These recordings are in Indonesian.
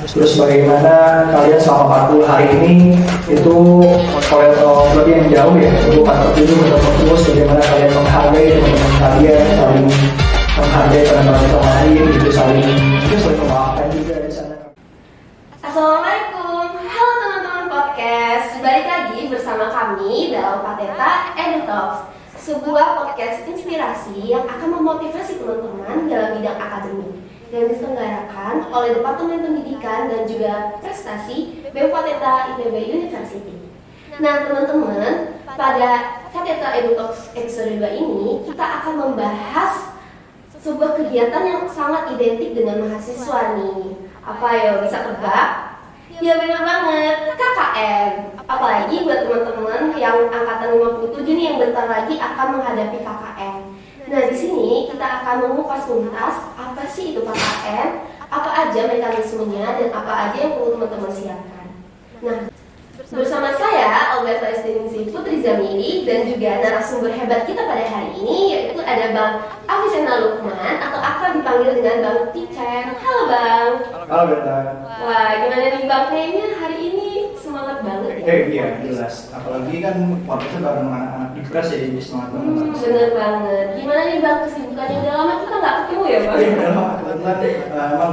terus bagaimana kalian selama 40 hari ini itu kalau lebih yang jauh ya untuk 47 terus bagaimana kalian menghargai teman-teman kalian, saling menghargai teman-teman lain gitu, saling memaafkan juga di sana. Assalamualaikum, halo teman-teman podcast, balik lagi bersama kami dalam Pateta EduTalks, sebuah podcast inspirasi yang akan memotivasi teman-teman dalam bidang akademik yang diselenggarakan oleh Departemen Pendidikan dan juga Prestasi BEM Pateta IPB University. Nah teman-teman, pada Pateta EduTalks episode 2 ini kita akan membahas sebuah kegiatan yang sangat identik dengan mahasiswa nih. Apa ya, bisa tebak? Ya benar banget, KKN. Apalagi buat teman-teman yang angkatan 57 nih yang bentar lagi akan menghadapi KKN. Nah di sini kita akan mengupas tuntas apa sih itu KKN, apa aja mekanismenya dan apa aja yang perlu teman-teman siapkan. Nah bersama saya Olga Palestinsi Putri Zamili dan juga narasumber hebat kita pada hari ini yaitu ada Bang Avicenna Lukman atau akrab dipanggil dengan Bang Ticen. Halo Bang. Halo Berta. Wah gimana nih Bang, kayaknya hari ini semangat banget ya? Iya jelas, apalagi kan podcastnya bareng anak-anak di kelas ya, jadi semangat banget. Bener banget. Gimana nih Bang kesibukannya? Udah lama kita nggak ketemu ya Bang? Iya udah lama,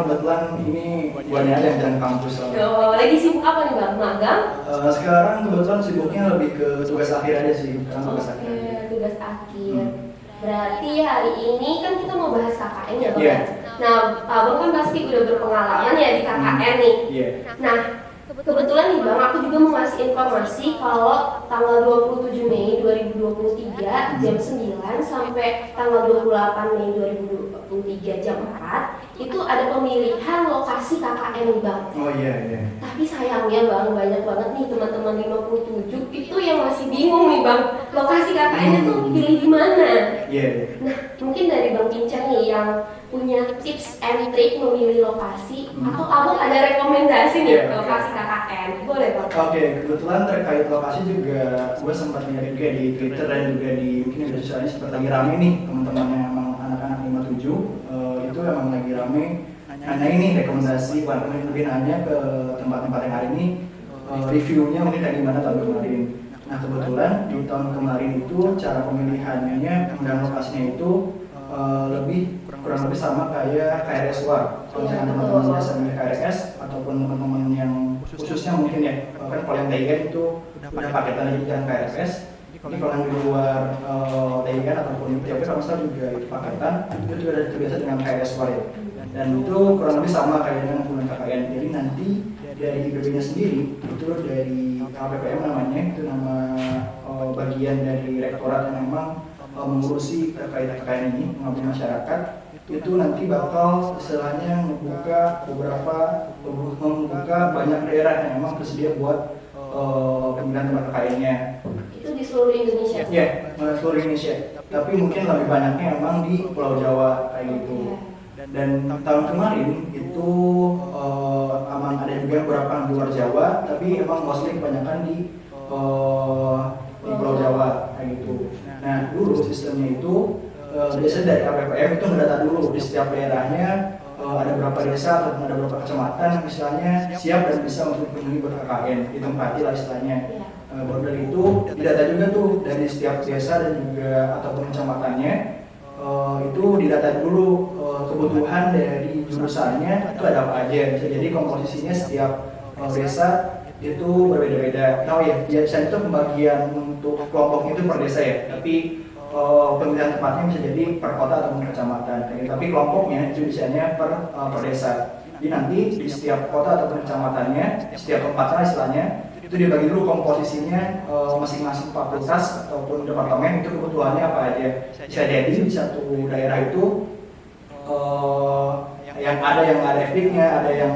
kebetulan ini guanya aja yang jalan kampus lah. Oh, lagi sibuk apa nih Bang? Magang? Sekarang kebetulan sibuknya lebih ke tugas akhir aja sih, bukan tugas akhir. Tugas akhir. Berarti hari ini kan kita mau bahas KKN ya Bang? Iya. Nah, Abang kan pasti udah berpengalaman ya di KKN nih. Iya. Nah, kebetulan nih Bang, aku juga mau ngasih informasi kalau tanggal 27 Mei 2023 jam 9 sampai tanggal 28 Mei 2023 jam 4 itu ada pemilihan lokasi KKN nih Bang. Oh iya. Tapi sayangnya Bang, banyak banget nih teman-teman 57 itu yang masih bingung nih Bang, lokasi KKN-nya tuh pilih di mana. Iya. Nah, mungkin dari Bang Pincang nih yang punya tips and trick memilih lokasi atau Abang ada rekomendasi nih lokasi KKN, boleh Bang? Oke, kebetulan terkait lokasi juga gue sempat lihat juga di Twitter dan juga di mungkin media sosialnya seperti lagi rame nih teman-teman yang emang anak-anak 57 itu emang lagi rame nanya ini rekomendasi, bukan lebih nanya ke tempat-tempat yang hari ini reviewnya mungkin kayak gimana tahun kemarin. Nah kebetulan di tahun kemarin itu cara pemilihannya dan lokasinya itu kurang lebih sama kayak KRS War. Kalau misalkan teman-teman biasa milih KRS ataupun teman-teman yang khususnya mungkin ya, kan kalau yang Taigan itu udah paketan aja dengan KRS. Ini kalau yang di luar Taigan ataupun IPB kalau misalnya juga itu paketan, itu juga udah terbiasa dengan KRS War ya. Dan itu kurang lebih sama kayak dengan pemilihan KKN. Jadi nanti dari IPB-nya sendiri itu dari KPPM namanya, itu nama bagian dari rektorat yang memang mengurusi terkait KKN ini, mengabdi masyarakat, itu nanti bakal istilahnya membuka banyak daerah yang memang tersedia buat pemilihan tempat KKN-nya. Itu di seluruh Indonesia? Iya, seluruh Indonesia. Tapi mungkin lebih banyaknya emang di Pulau Jawa kayak gitu. Dan tahun kemarin itu emang ada juga beberapa di luar Jawa, tapi emang mostly kebanyakan di Pulau Jawa kayak gitu. Nah dulu sistemnya itu biasanya dari KPPM itu mendata dulu di setiap daerahnya ada berapa desa atau ada berapa kecamatan misalnya siap dan bisa untuk dipenuhi buat KKN, ditempati lah istilahnya. Baru dari itu didata juga tuh dari setiap desa dan juga ataupun kecamatannya itu didata dulu kebutuhan dari jurusannya itu ada apa aja. Bisa jadi komposisinya setiap desa itu berbeda-beda. Nah ya, biasanya itu pembagian untuk kelompoknya itu per desa ya, tapi pemilihan tempatnya bisa jadi per kota ataupun kecamatan. Tapi kelompoknya itu biasanya per desa. Jadi nanti di setiap kota ataupun kecamatannya, setiap tempatnya istilahnya, itu dibagi dulu komposisinya masing-masing fakultas ataupun departemen itu kebutuhannya apa aja. Bisa jadi di satu daerah itu yang ada FDIK-nya, ada yang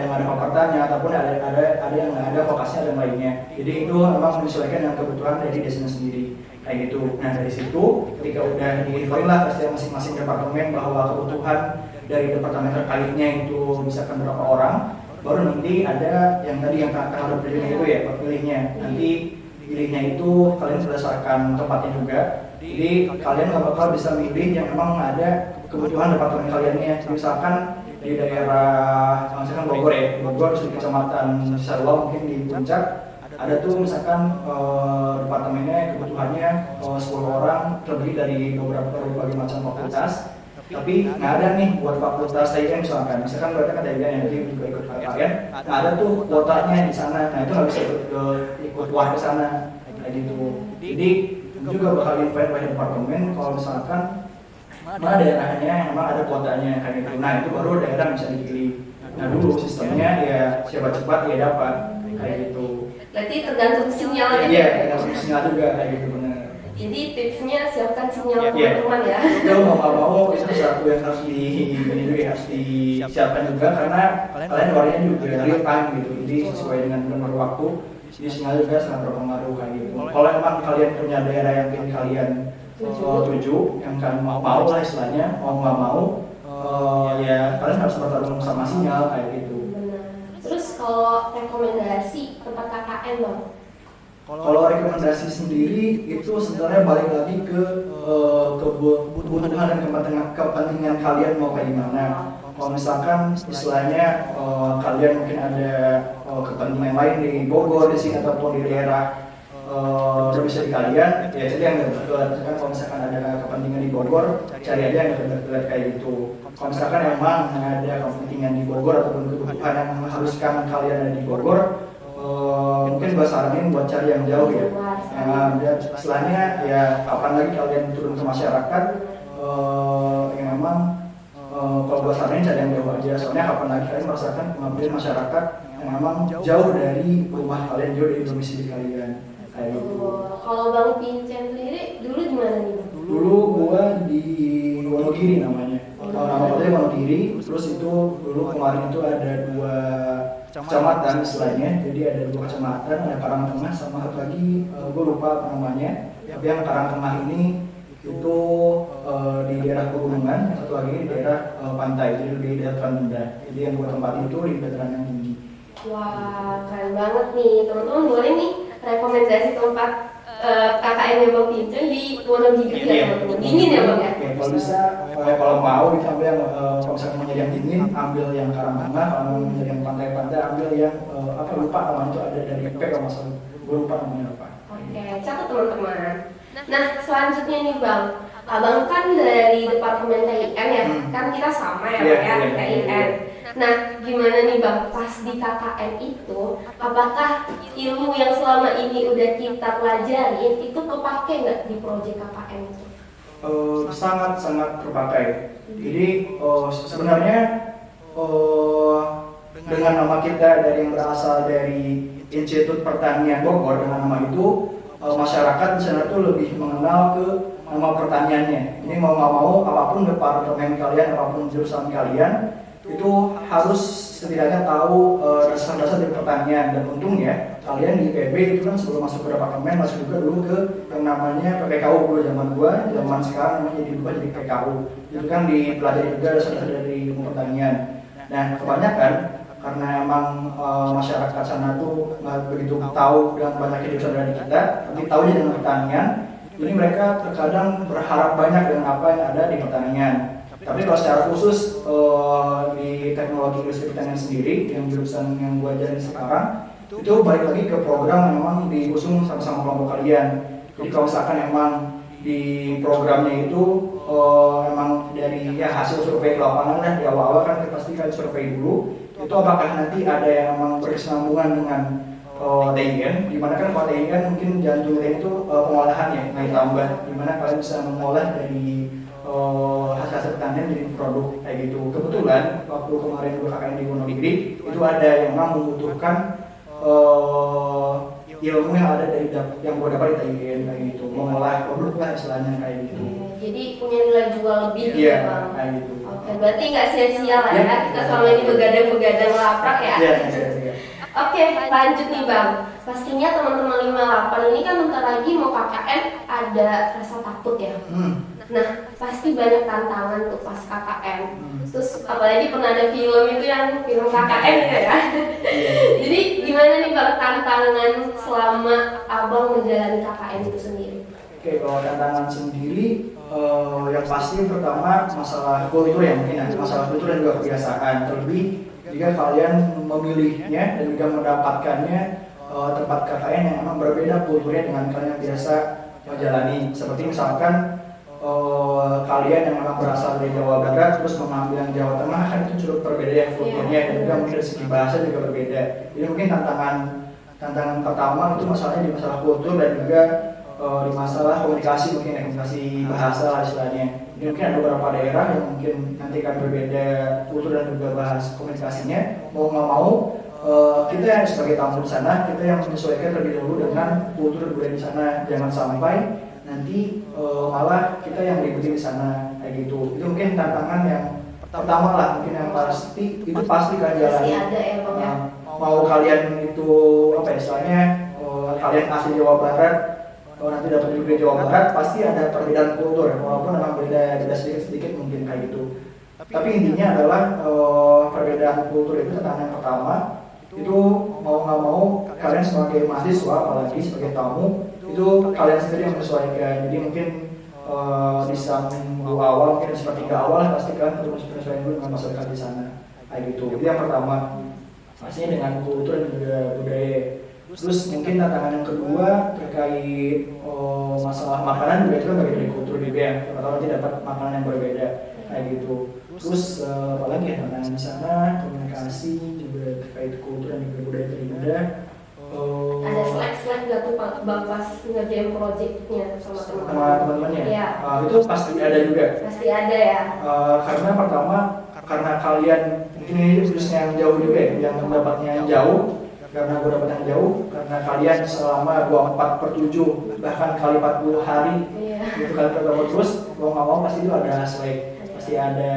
ada fakultasnya ataupun ada yang nggak ada vokasinya dan lainnya. Jadi itu memang menyesuaikan dengan kebutuhan dari desanya sendiri kayak gitu. Nah dari situ ketika udah diinfoin lah pasti masing-masing departemen bahwa kebutuhan dari departemen terkaitnya itu misalkan berapa orang, baru nanti ada yang tadi yang kakak harus pilihnya itu ya pilihnya. Nanti pilihnya itu kalian berdasarkan tempatnya juga. Jadi kalian nggak bakal bisa milih yang memang ada kebutuhan departemen kaliannya. Misalkan di daerah misalkan Bogor ya, Bogor di kecamatan Cisarua mungkin di Puncak ada tuh misalkan departemennya kebutuhannya 10 orang terdiri dari berbagai macam fakultas, tapi nggak ada nih buat fakultas TIN misalkan mereka kan TIN yang nanti juga ikut KKN, nggak ada tuh kuotanya di sana, nah itu nggak bisa ikut wah ke sana kayak gitu. Jadi juga bakal invite pada departemen kalau misalkan mana daerahnya yang memang ada kuotanya kayak gitu, nah itu baru daerah bisa dipilih. Nah dulu sistemnya ya siapa cepat ya dapat kayak gitu. Berarti tergantung sinyalnya. Iya, tergantung sinyal juga kayak gitu benar. Jadi tipsnya siapkan sinyal Iya. teman-teman ya. Itu mau nggak mau itu sesuatu yang harus harus disiapkan juga karena kalian warnanya juga real time gitu, jadi sesuai dengan nomor waktu. Jadi sinyal juga sangat berpengaruh kayak gitu. Kalau emang kalian punya daerah yang ingin kalian tuju, yang kalian mau lah istilahnya, mau nggak mau, ya kalian harus bertarung sama sinyal kayak gitu. Benar. Terus kalau rekomendasi tempat KKN dong? Kalau rekomendasi sendiri itu sebenarnya balik lagi ke kebutuhan dan kepentingan kalian mau kayak gimana. Kalau misalkan istilahnya kalian mungkin ada kepentingan lain di Bogor, di sini ataupun di daerah domisili kalian, ya jadi yang dekat. Kan kalau misalkan ada kepentingan di Bogor, cari aja yang dekat kayak gitu. Kalau misalkan emang ada kepentingan di Bogor ataupun kebutuhan yang mengharuskan kalian ada di Bogor, mungkin gue saranin buat cari yang jauh ya. Istilahnya ya kapan lagi kalian turun ke masyarakat, yang memang kalau gue saranin cari yang jauh aja. Soalnya kapan lagi kalian merasakan pengabdian masyarakat yang memang jauh dari rumah kalian, jauh dari domisili kalian. Kayak gitu. Kalau Bang Vincent sendiri dulu gimana nih? Dulu gue di Wonogiri namanya. Nama kotanya Wonogiri. Terus itu dulu kemarin itu ada 2 kecamatan istilahnya. Jadi ada 2 kecamatan, ada Karangtengah sama satu lagi gue lupa apa namanya. Tapi yang Karangtengah ini itu di daerah pegunungan, yang satu lagi di daerah pantai, jadi di dataran rendah. Jadi yang 2 tempat itu di dataran yang tinggi. Wah, keren banget nih. Teman-teman boleh nih rekomendasi tempat KKN Bang Vincent di Wonogiri ya teman-teman. Dingin ya Bang ya? Ya, kalau bisa, kalau mau kita ambil yang kalau misalnya mau nyari yang dingin, ambil yang Karangtengah. Kalau mau nyari yang pantai-pantai, ambil yang apa lupa namanya itu ada dari P kalau nggak salah. Gue lupa namanya apa. Oke, catat teman-teman. Nah, selanjutnya nih Bang, Abang kan dari Departemen TIN ya, kan kita sama ya Bang ya, TIN. Nah, gimana nih Bang, pas di KKN itu, apakah ilmu yang selama ini udah kita pelajarin itu kepake nggak di proyek KKN itu? Sangat terpakai. Jadi sebenarnya dengan nama kita dari yang berasal dari Institut Pertanian Bogor, dengan nama itu masyarakat di sana tuh lebih mengenal ke nama pertaniannya. Ini mau nggak mau apapun departemen kalian, apapun jurusan kalian itu harus setidaknya tahu dasar-dasar dari pertanian. Dan untungnya kalian di IPB itu kan sebelum masuk ke departemen masuk juga dulu ke yang namanya PPKU dulu zaman sekarang namanya jadi berubah jadi PKU. Itu kan dipelajari juga dasar-dasar dari ilmu pertanian. Nah kebanyakan karena emang masyarakat sana tuh nggak begitu tahu dan banyaknya jurusan dari kita, tapi tahunya dengan pertanian. Jadi mereka terkadang berharap banyak dengan apa yang ada di pertanian. Tapi kalau secara khusus di teknologi industri pertanian sendiri, yang jurusan yang gue ajarin sekarang, itu balik lagi ke program yang memang diusung sama-sama kelompok kalian. Jadi kalau misalkan emang di programnya itu emang dari ya hasil survei ke lapangan lah, di awal-awal kan pasti kalian survei dulu, itu apakah nanti ada yang memang berkesinambungan dengan TIN, dimana kan kalau TIN kan mungkin jantung TIN itu pengolahan ya, nilai tambah, dimana kalian bisa mengolah dari hasil pertanian jadi produk kayak gitu. Kebetulan waktu kemarin gue KKN di Wonogiri itu ada yang memang membutuhkan ilmu yang ada dari yang gue dapat di TIN kayak gitu, mengolah produk lah istilahnya kayak gitu. Jadi punya nilai jual lebih gitu ya Bang. Kayak gitu. Oke, berarti nggak sia-sia lah ya, kita selama ini begadang-begadang laprak ya. Iya, sia-sia. Oke, lanjut nih Bang. Pastinya teman-teman 58 ini kan bentar lagi mau KKN ada rasa takut ya. Nah, pasti banyak tantangan tuh pas KKN. Terus apalagi pernah ada film itu yang film KKN gitu ya. Jadi gimana nih Bang tantangan selama Abang menjalani KKN itu sendiri? Oke, kalau tantangan sendiri Yang pasti pertama masalah kultur ya mungkin ya, masalah kultur dan juga kebiasaan. Terlebih jika kalian memilihnya dan juga mendapatkannya tempat KKN yang memang berbeda kulturnya dengan kalian yang biasa menjalani. Seperti misalkan kalian yang memang berasal dari Jawa Barat terus mengambil yang Jawa Tengah, kan itu cukup berbeda ya kulturnya, dan juga mungkin dari segi bahasa juga berbeda. Jadi mungkin tantangan pertama itu masalahnya di masalah kultur dan juga di masalah komunikasi, mungkin ya, komunikasi bahasa lah istilahnya. Jadi mungkin ada beberapa daerah yang mungkin nanti akan berbeda kultur dan juga bahasa komunikasinya. Mau nggak mau kita yang sebagai tamu di sana, kita yang menyesuaikan terlebih dahulu dengan kultur dan budaya di sana. Jangan sampai nanti malah kita yang ributin di sana kayak gitu. Itu mungkin tantangan yang pertama lah, mungkin yang pasti itu pasti kan jalan. Pasti ada ya Bang ya. Mau kalian itu apa ya istilahnya, kalian asli Jawa Barat, nanti dapat juga Jawa Barat, pasti ada perbedaan kultur, walaupun memang beda sedikit mungkin kayak gitu. Tapi intinya adalah perbedaan kultur itu tantangan yang pertama. Itu mau nggak mau kalian sebagai mahasiswa, apalagi sebagai tamu, itu kalian sendiri yang menyesuaikan. Jadi mungkin di minggu awal, mungkin sepertiga awal pasti kalian perlu menyesuaikan dulu dengan masyarakat di sana kayak gitu. Itu yang pertama, pastinya dengan kultur dan juga budaya. Terus mungkin tantangan yang kedua terkait masalah makanan juga, itu kan bagian dari kultur juga ya. Atau nanti dapat makanan yang berbeda kayak gitu. Terus apalagi ya tantangan di sana, komunikasi juga terkait kultur dan juga budaya berbeda. Ada slack nggak tuh Bang pas ngerjain projectnya sama teman-temannya? Iya. Itu pasti ada juga. Pasti ada ya. Karena pertama, karena kalian mungkin ini khususnya yang jauh juga ya, yang mendapatnya yang jauh. Karena gue dapat yang jauh, karena kalian selama 24/7 bahkan kali 40 hari itu kalian bertemu terus, mau nggak mau pasti itu ada slack, pasti ada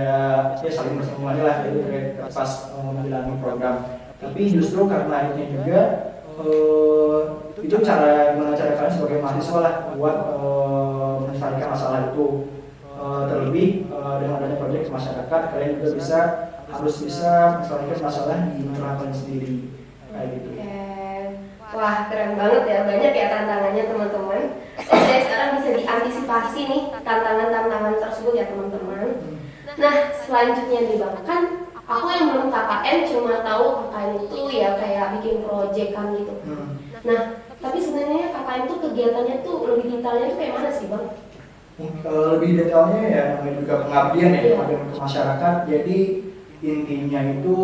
ya saling bersama lah itu pas menjalani program. Tapi justru karena itu juga itu gimana cara kalian sebagai mahasiswa lah buat menyelesaikan masalah itu. Terlebih dengan adanya proyek masyarakat, kalian juga harus bisa menyelesaikan masalah di internal kalian sendiri. Gitu. Wah keren banget ya, banyak ya tantangannya teman-teman. Saya sekarang bisa diantisipasi nih tantangan-tantangan tersebut ya teman-teman. Nah selanjutnya nih Bang, kan aku yang belum KKN cuma tahu KKN itu ya kayak bikin project kan gitu. Nah tapi sebenarnya KKN tuh kegiatannya tuh lebih detailnya tuh kayak mana sih Bang? Lebih detailnya ya namanya juga pengabdian ya, pengabdian ke masyarakat. Jadi intinya itu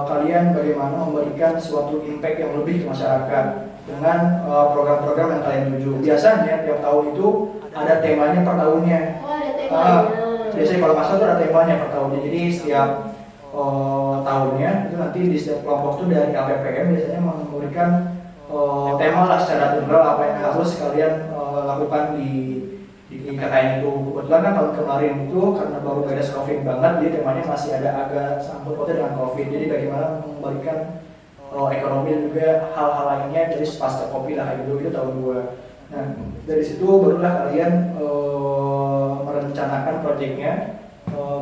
kalian bagaimana memberikan suatu impact yang lebih ke masyarakat dengan program-program yang kalian tuju. Biasanya tiap tahun itu ada temanya per tahunnya. Ada temanya. Biasanya kalau masalah itu ada temanya per tahunnya. Jadi setiap tahunnya itu nanti di setiap kelompok itu dari LPPM biasanya memberikan tema lah secara general apa yang harus kalian lakukan di KKN itu. Kebetulan kan tahun kemarin itu karena baru beres COVID banget, jadi temanya masih ada agak sangkut pautnya dengan COVID. Jadi bagaimana mengembalikan ekonomi dan juga hal-hal lainnya dari pasca COVID lah kayak gitu, itu tahun 2. Nah dari situ barulah kalian merencanakan proyeknya,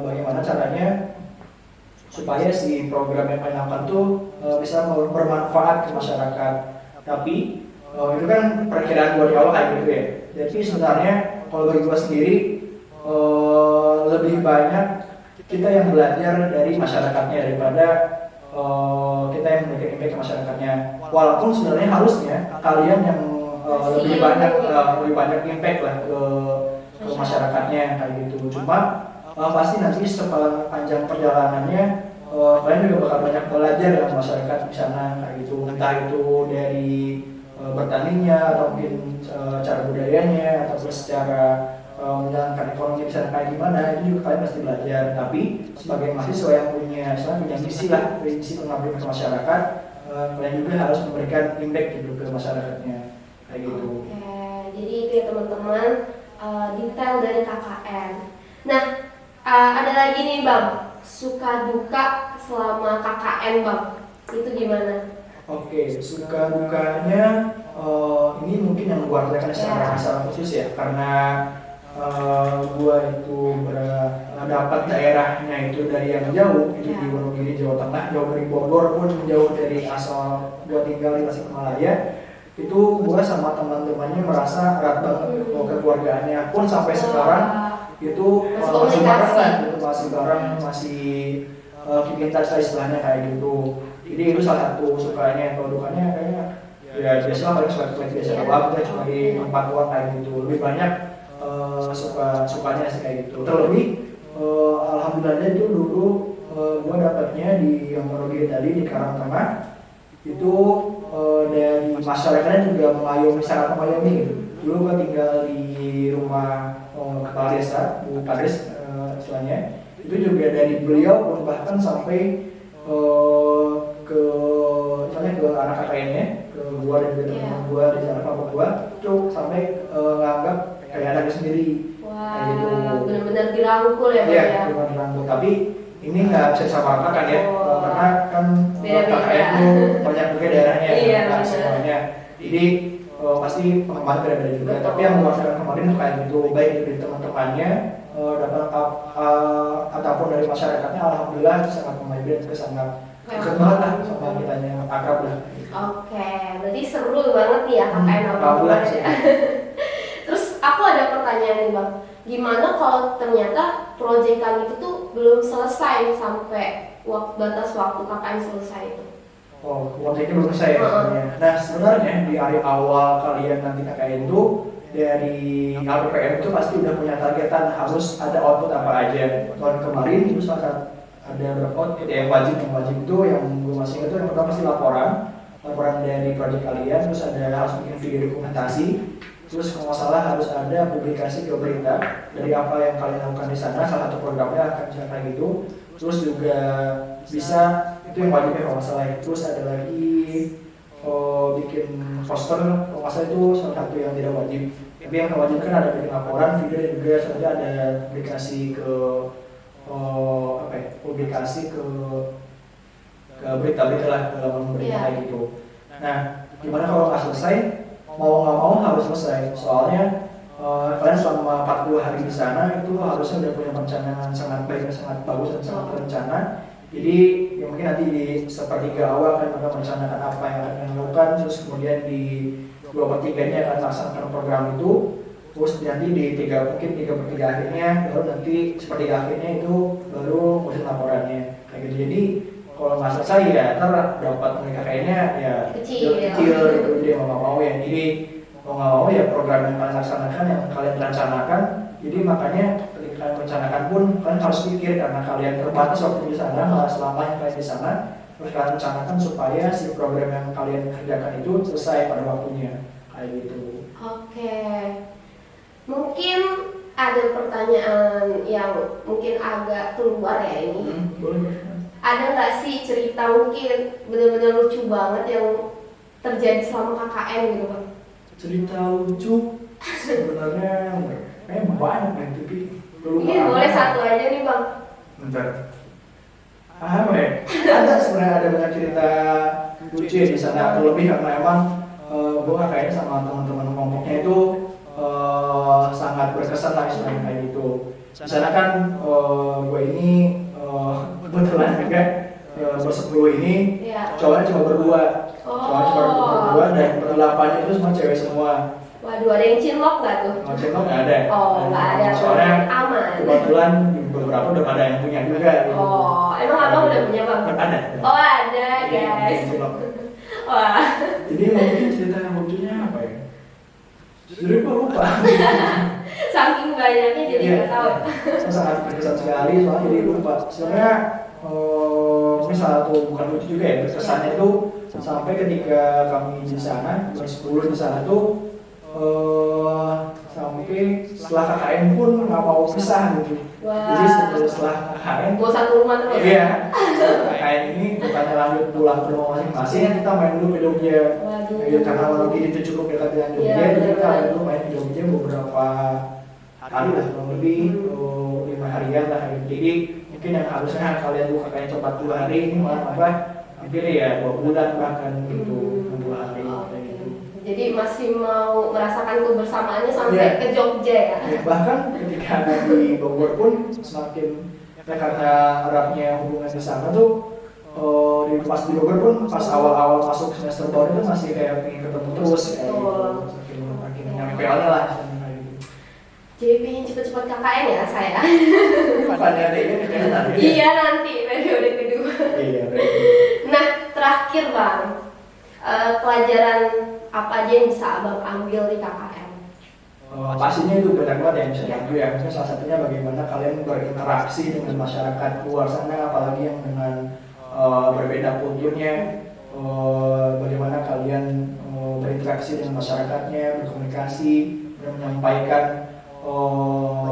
bagaimana caranya supaya si program yang kalian lakukan tuh bisa bermanfaat ke masyarakat. Tapi itu kan perkiraan gue di awal kayak gitu ya. Jadi sebenarnya kalau bagi gue sendiri lebih banyak kita yang belajar dari masyarakatnya daripada kita yang memberikan impact ke masyarakatnya. Walaupun sebenarnya harusnya kalian yang lebih banyak impact lah ke masyarakatnya kayak gitu. Cuma pasti nanti setelah panjang perjalanannya kalian juga bakal banyak belajar dengan masyarakat di sana kayak gitu. Entah itu dari bertaninya atau mungkin cara budayanya atau secara menjalankan ekonomi di sana kayak gimana, itu juga kalian pasti belajar. Tapi sebagai mahasiswa yang punya misi lah, misi pengabdian ke masyarakat, kalian juga harus memberikan impact gitu ke masyarakatnya kayak gitu. Oke, jadi itu ya teman-teman detail dari KKN. Nah ada lagi nih Bang, suka duka selama KKN Bang, itu gimana? Oke, suka dukanya ini mungkin yang gua rasakan secara khusus ya, karena gua itu dapat daerahnya itu dari yang jauh, itu di Wonogiri Jawa Tengah, jauh dari Bogor pun jauh dari asal gua tinggal di Tasikmalaya. itu gue sama teman-temannya merasa erat banget. Kekeluargaannya pun sampai sekarang itu masih bareng lah, gitu, masih bareng, masih keep in touch istilahnya kayak gitu. Jadi itu salah satu sukanya. Kalau dukanya kayaknya ya biasa lah, paling suka biasa doang, kita cuma di tempat doang kayak gitu. Lebih banyak sukanya sih kayak gitu. Terlebih alhamdulillahnya itu dulu gue dapatnya di yang Monogiri tadi di Karangtengah itu dari masyarakatnya juga mengayomi, sangat mengayomi gitu. Dulu gue tinggal di rumah kepala desa, Bu Kades istilahnya. Itu juga dari beliau pun bahkan sampai ke misalnya ke anak kakaknya, ke gua dan ke teman gua di sana papa gua, itu sampai nganggap kayak anaknya sendiri. Wah, gitu. benar-benar dirangkul ya, Pak Iya, ya. benar dirangkul. Tapi ini nggak bisa disamaratakan ya, karena kan KKN itu banyak juga daerahnya, iya, nggak semuanya. Jadi pasti pengembangan beda-beda juga. Betul. Tapi yang mewakilkan kemarin itu kayak gitu, baik dari teman-temannya dapat ataupun dari masyarakatnya, alhamdulillah itu sangat membantu dan sangat dekat banget lah sama kitanya, akrab lah. Oke, berarti seru banget nih ya KKN alhamdulillah ya. Terus aku ada pertanyaan nih Bang, gimana kalau ternyata proyekan itu tuh belum selesai sampai batas waktu KKN selesai itu? Oh, proyeknya belum selesai ya sebenarnya. Nah sebenarnya di hari awal kalian nanti KKN itu dari LPPM itu pasti udah punya targetan harus ada output apa aja. Tahun kemarin itu sangat ada beberapa output yang wajib itu yang gue masih ingat itu yang pertama pasti laporan dari proyek kalian, terus ada harus bikin video dokumentasi, terus kalau nggak salah harus ada publikasi ke berita dari apa yang kalian lakukan di sana, salah satu programnya akan bisa kayak gitu. Terus juga bisa itu yang wajibnya kalau nggak salah. Terus ada lagi bikin poster, kalau nggak salah itu salah satu yang tidak wajib. Tapi yang wajib kan ada bikin laporan, video dan juga saja ada publikasi ke publikasi ke berita-berita lah, dalam berita kayak gitu. Nah, gimana kalau nggak selesai? Mau nggak mau harus selesai. Soalnya kalian selama 40 hari di sana itu harusnya udah punya perencanaan sangat baik, sangat bagus dan sangat terencana. Jadi ya mungkin nanti di sepertiga awal kalian akan merencanakan apa yang akan dilakukan, terus kemudian di 2/3-nya akan melaksanakan program itu. Terus nanti di mungkin 3/3 akhirnya baru nanti sepertiga akhirnya itu baru musim laporannya kayak gitu. Jadi kalau nggak selesai ya ntar dapat mereka kayaknya ya kecil gitu. Jadi mau nggak mau ya, jadi mau nggak mau ya program yang kalian laksanakan, yang kalian rencanakan. Jadi makanya ketika kalian rencanakan pun kalian harus pikir, karena kalian terbatas waktu di sana, nggak selamanya kalian di sana. Terus kalian rencanakan supaya si program yang kalian kerjakan itu selesai pada waktunya kayak gitu. Oke. Mungkin ada pertanyaan yang mungkin agak keluar ya ini. Boleh. Ada nggak sih cerita mungkin benar-benar lucu banget yang terjadi selama KKN gitu Bang? Cerita lucu sebenarnya kayak banyak nih, tapi Ini boleh satu aja nih Bang. Bentar. Apa ya? Ada sebenarnya, ada banyak cerita lucu ya di sana. Terlebih karena emang gue KKN sama teman-teman kelompoknya itu sangat berkesan lah istilahnya kayak gitu. Di sana kan gue ini kebetulan juga bersepuluh ini cowoknya cuma berdua. Cowoknya cuma berdua dan berdelapannya itu semua cewek semua. Waduh, ada yang cinlok nggak tuh? Kalau cinlok nggak ada. Oh, nggak ada. Soalnya aman. kebetulan beberapa udah ada yang punya juga. Gitu. Oh, emang abang udah punya Bang? Ada. Oh ada guys. Wah. Jadi mungkin cerita yang lucunya apa ya? Jadi gue lupa. Saking banyaknya jadi nggak tahu. Sangat berkesan sekali soalnya jadi lupa. Sebenarnya ini salah satu bukan lucu juga ya, berkesannya itu sampai ketika kami di sana bersepuluh di sana tuh sampai setelah KKN pun nggak mau pisah gitu. Wow. Jadi setelah KKN Mau satu rumah terus? Iya, setelah KKN ini bukannya lanjut pulang ke rumah masing-masing, kita main dulu ke Jogja. Waduh. Karena Monogiri itu cukup dekat dengan Jogja, Iya, jadi kita benar. main dulu main di Jogja beberapa hari lah, kurang lebih 5 harian lah. Jadi mungkin yang harusnya kalian buka kayak cepat 2 hari, ini malah apa? Hampir ya 2 bulan bahkan gitu, 2 hari kayak gitu. Jadi masih mau merasakan kebersamaannya sampai ke Jogja ya? Bahkan ketika di Bogor pun semakin karena eratnya hubungan di sana tuh Pas di Bogor pun pas awal-awal masuk semester baru itu masih kayak pengen ketemu terus kayak gitu. Akhirnya nyampe PL-nya lah kayak gitu. Jadi pengen cepet-cepet KKN ya saya. Pada adanya kayak nanti. Iya nanti periode kedua. Iya. Nah terakhir bang, pelajaran apa aja yang bisa abang ambil di KKN? Pastinya itu banyak banget yang bisa diambil ya. Mungkin salah satunya bagaimana kalian berinteraksi dengan masyarakat luar sana, apalagi yang dengan berbeda kulturnya, bagaimana kalian berinteraksi dengan masyarakatnya, berkomunikasi, dan menyampaikan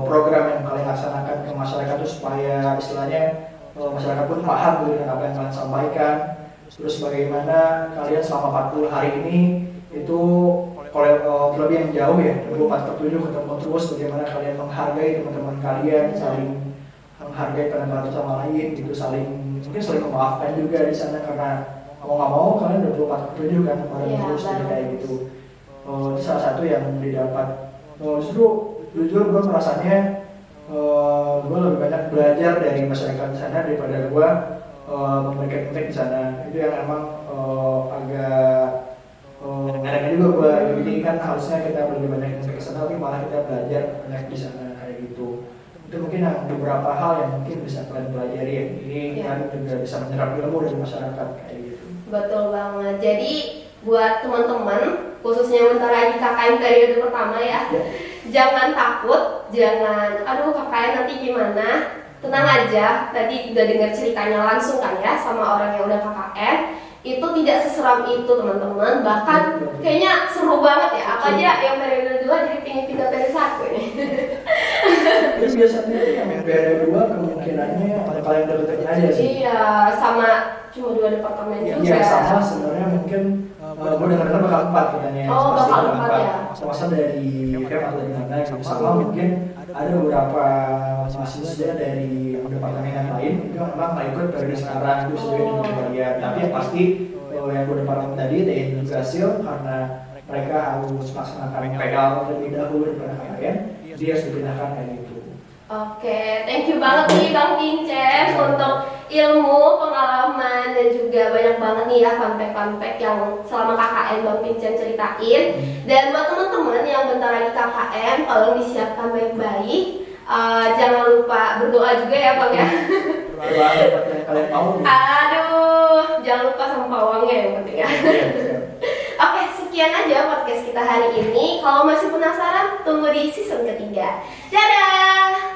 program yang kalian laksanakan ke masyarakat itu supaya istilahnya masyarakat pun paham dengan apa yang kalian sampaikan. Terus bagaimana kalian selama 40 hari ini itu terlebih yang jauh ya, 24/7 ketemu terus, bagaimana kalian menghargai teman-teman kalian, saling menghargai satu sama lain, gitu, mungkin saling memaafkan juga di sana karena mau nggak mau kalian 24/7 kan kemarin terus kayak gitu. Itu salah satu yang didapat. Justru jujur gue merasanya gue lebih banyak belajar dari masyarakat di sana daripada gue memberikan impact di sana. Itu yang emang agak kadang-kadang juga gue jadi kan harusnya kita lebih banyak impact ke sana, tapi malah kita belajar banyak di sana kayak gitu. Itu mungkin beberapa hal yang mungkin bisa kalian pelajari ya. Ini kan juga bisa menyerap ilmu dari masyarakat kayak gitu. Betul banget. Jadi buat teman-teman khususnya yang bentar lagi KKN periode pertama ya, jangan takut, jangan aduh KKN nanti gimana, tenang aja. Tadi udah dengar ceritanya langsung kan ya sama orang yang udah KKN, itu tidak seseram itu teman-teman, bahkan kayaknya seru banget ya. Apa aja yang periode 2 jadi pengen pindah periode 1 nih. Terus biasanya yang periode 2 kemungkinannya kalian deketin aja sih. Iya, sama cuma 2 departemen juga. Iya sama sebenarnya mungkin gue dengar bakal 4 katanya. Oh bakal 4 ya. Masa dari UKM atau dari mana gitu. Sama mungkin ada beberapa mahasiswa dari departemen yang lain itu memang nggak ikut periode sekarang terus juga di bagian. Tapi yang pasti yang gue departemen tadi TNI berhasil karena mereka harus melaksanakan PL terlebih dahulu daripada KKN, dia harus dipindahkan kayak gitu. Oke, thank you banget nih Bang Vincent untuk ilmu, pengalaman, dan juga banyak banget nih ya fun fact yang selama KKN Bang Vincent ceritain. Dan buat teman-teman yang bentar lagi KKN, tolong disiapkan baik-baik. Jangan lupa berdoa juga ya Bang ya. Doa seperti yang kalian mau. Aduh, jangan lupa sama pawangnya yang penting ya. Oke, sekian aja podcast kita hari ini. Kalau masih penasaran, tunggu di season ketiga. Dadah!